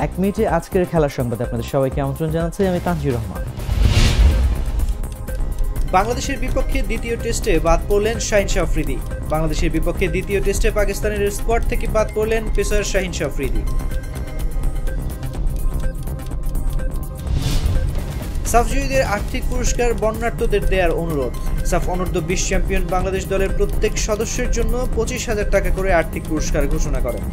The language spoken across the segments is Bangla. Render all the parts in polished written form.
এক মিনিটে আজকের খেলার সংবাদে আপনাদের সবাইকে আমন্ত্রণ জানাচ্ছি আমি তানজির রহমান। বাংলাদেশের বিপক্ষে দ্বিতীয় টেস্টে বাদ পড়লেন শাহিন শাহ আফ্রিদি। বাংলাদেশের বিপক্ষে দ্বিতীয় টেস্টে পাকিস্তানের স্কোয়াড থেকে বাদ পড়লেন পেসার শাহিন শাহ আফ্রিদি। সাফ জয়ীদের আর্থিক পুরস্কার বন্যার্থদের দেওয়ার অনুরোধ। সাফ অনূর্ধ্ব 20 চ্যাম্পিয়ন বাংলাদেশ দলের প্রত্যেক সদস্যের জন্য 25,000 টাকা করে আর্থিক পুরস্কার ঘোষণা করেন।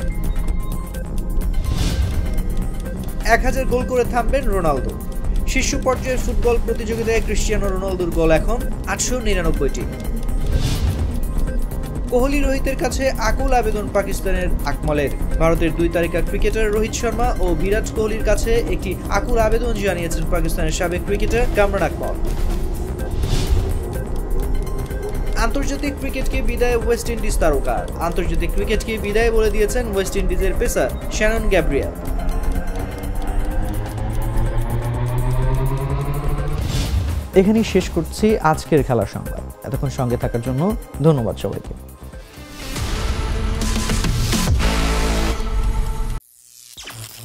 1000 গোল করে থামবেন রোনালদো। শীর্ষ পর্যায়ের ফুটবল প্রতিযোগিতায় ক্রিস্টিয়ানো রোনালদোর গোল এখন 899টি। কোহলি রোহিতের কাছে আকুল আবেদন পাকিস্তানের আকমলের। ভারতের 2 তারকা ক্রিকেটার রোহিত শর্মা ও বিরাট কোহলির কাছে একটি আকুল আবেদন জানিয়েছেন পাকিস্তানের সাবেক ক্রিকেটার কামরান আকমল। আন্তর্জাতিক ক্রিকেটকে বিদায় ওয়েস্ট ইন্ডিজ তারকার। আন্তর্জাতিক ক্রিকেটকে বিদায় বলে দিয়েছেন ওয়েস্ট ইন্ডিজের পেসার শ্যানন গ্যাব্রিয়েল। এখানেই শেষ করছি আজকের খেলার সংবাদ। এতক্ষণ সঙ্গে থাকার জন্য ধন্যবাদ সবাইকে।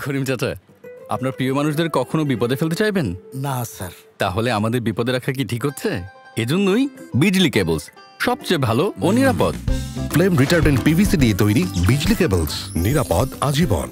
করিম চাচা, আপনার প্রিয় মানুষদের কখনো বিপদে ফেলতে চাইবেন না স্যার। তাহলে আমাদের বিপদে রাখা কি ঠিক হচ্ছে? এজন্যই বিজলি কেবলস সবচেয়ে ভালো ও নিরাপদ। ফ্লেম রিটার্ডেন্ট পিভিসি দিয়ে তৈরি বিজলি কেবলস, নিরাপদ আজীবন।